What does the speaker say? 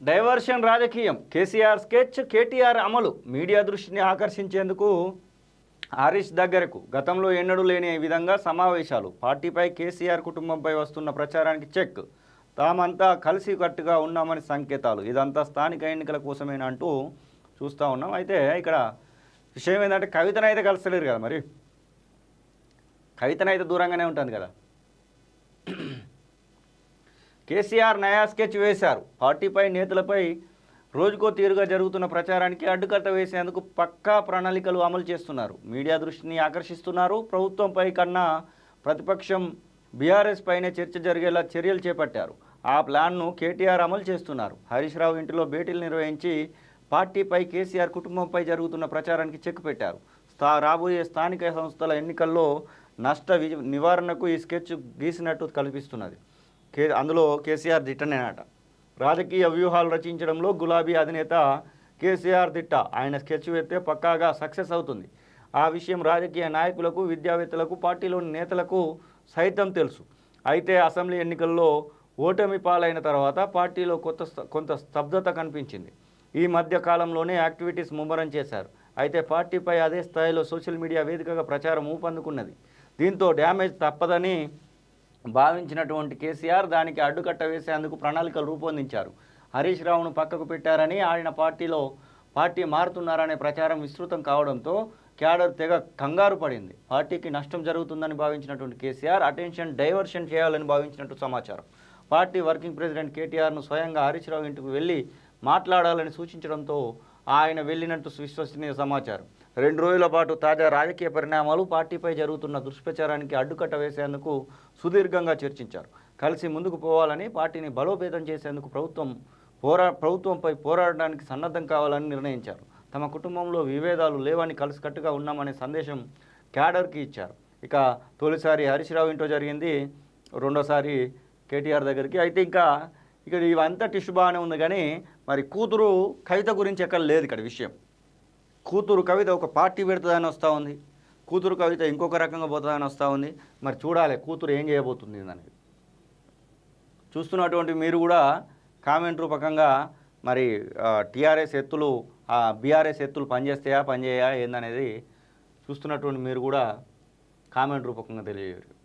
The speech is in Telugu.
డైవర్షన్ రాజకీయం కేసీఆర్ స్కెచ్ కేటీఆర్ అమలు మీడియా దృష్టిని ఆకర్షించేందుకు హరీష్ దగ్గరకు గతంలో ఎన్నడూ లేని విధంగా సమావేశాలు పార్టీపై కేసీఆర్ కుటుంబంపై వస్తున్న ప్రచారానికి చెక్ తామంతా కలిసి కట్టుగా ఉన్నామని సంకేతాలు ఇదంతా స్థానిక ఎన్నికల కోసమేనా అంటూ చూస్తూ ఉన్నాం. అయితే ఇక్కడ విషయం ఏంటంటే కవితనైతే కలుస్తలేరు కదా, మరి కవితనైతే దూరంగానే ఉంటుంది కదా. కేసీఆర్ నయా స్కెచ్ వేశారు. పార్టీపై నేతలపై రోజుకో తీరుగా జరుగుతున్న ప్రచారానికి అడ్డుకట్ట వేసేందుకు పక్కా ప్రణాళికలు అమలు చేస్తున్నారు. మీడియా దృష్టిని ఆకర్షిస్తున్నారు. ప్రభుత్వంపై కన్నా ప్రతిపక్షం బీఆర్ఎస్ పైనే చర్చ జరిగేలా చర్యలు చేపట్టారు. ఆ ప్లాన్ను కేటీఆర్ అమలు చేస్తున్నారు. హరీష్ రావు ఇంటిలో భేటీలు నిర్వహించి పార్టీపై కేసీఆర్ కుటుంబంపై జరుగుతున్న ప్రచారానికి చెక్ పెట్టారు. రాబోయే స్థానిక సంస్థల ఎన్నికల్లో నష్ట నివారణకు ఈ స్కెచ్ గీసినట్టు కల్పిస్తున్నది. అందులో కేసీఆర్ దిట్టనేనట. రాజకీయ వ్యూహాలు రచించడంలో గులాబీ అధినేత కేసీఆర్ దిట్ట. ఆయన స్కెచ్ వేస్తే పక్కాగా సక్సెస్ అవుతుంది. ఆ విషయం రాజకీయ నాయకులకు, విద్యావేత్తలకు, పార్టీలోని నేతలకు సైతం తెలుసు. అయితే అసెంబ్లీ ఎన్నికల్లో ఓటమి పాలైన తర్వాత పార్టీలో కొంత స్తబ్దత కనిపించింది. ఈ మధ్య కాలంలోనే యాక్టివిటీస్ ముమ్మరం చేశారు. అయితే పార్టీపై అదే స్థాయిలో సోషల్ మీడియా వేదికగా ప్రచారం ఊపందుకున్నది. దీంతో డ్యామేజ్ తప్పదని భావించినటువంటి కేసీఆర్ దానికి అడ్డుకట్ట వేసేందుకు ప్రణాళికలు రూపొందించారు. హరీష్ రావును పక్కకు పెట్టారని, ఆయన పార్టీ మారుతున్నారనే ప్రచారం విస్తృతం కావడంతో క్యాడర్ తెగ కంగారు పడింది. పార్టీకి నష్టం జరుగుతుందని భావించినటువంటి కేసీఆర్ అటెన్షన్ డైవర్షన్ చేయాలని భావించినట్టు సమాచారం. పార్టీ వర్కింగ్ ప్రెసిడెంట్ కేటీఆర్ను స్వయంగా హరీష్ రావు ఇంటికి వెళ్ళి మాట్లాడాలని సూచించడంతో ఆయన వెళ్ళినట్టు విశ్వసనీయ సమాచారం. 2 రోజుల పాటు తాజా రాజకీయ పరిణామాలు, పార్టీపై జరుగుతున్న దుష్ప్రచారానికి అడ్డుకట్ట వేసేందుకు సుదీర్ఘంగా చర్చించారు. కలిసి ముందుకు పోవాలని, పార్టీని బలోపేతం చేసేందుకు ప్రభుత్వంపై పోరాడడానికి సన్నద్ధం కావాలని నిర్ణయించారు. తమ కుటుంబంలో విభేదాలు లేవని కలిసికట్టుగా ఉన్నామనే సందేశం క్యాడర్కి ఇచ్చారు. ఇక తొలిసారి హరీష్ రావు ఇంట్లో జరిగింది, రెండోసారి కేటీఆర్ దగ్గరికి. అయితే ఇక్కడ ఇవంతా టిష్యూ బాగానే ఉంది, కానీ మరి కూతురు కవిత గురించి ఎక్కడ లేదు. ఇక్కడ విషయం కూతురు కవిత ఒక పార్టీ పెడుతుందని వస్తూ ఉంది, కూతురు కవిత ఇంకొక రకంగా పోతుందని వస్తూ ఉంది. మరి చూడాలి కూతురు ఏం చేయబోతుంది అనేది. చూస్తున్నటువంటి మీరు కూడా కామెంట్ రూపకంగా మరి టీఆర్ఎస్ ఎత్తులు, బీఆర్ఎస్ ఎత్తులు పనిచేస్తాయా పనిచేయా ఏందనేది చూస్తున్నటువంటి మీరు కూడా కామెంట్ రూపకంగా తెలియజేయరు.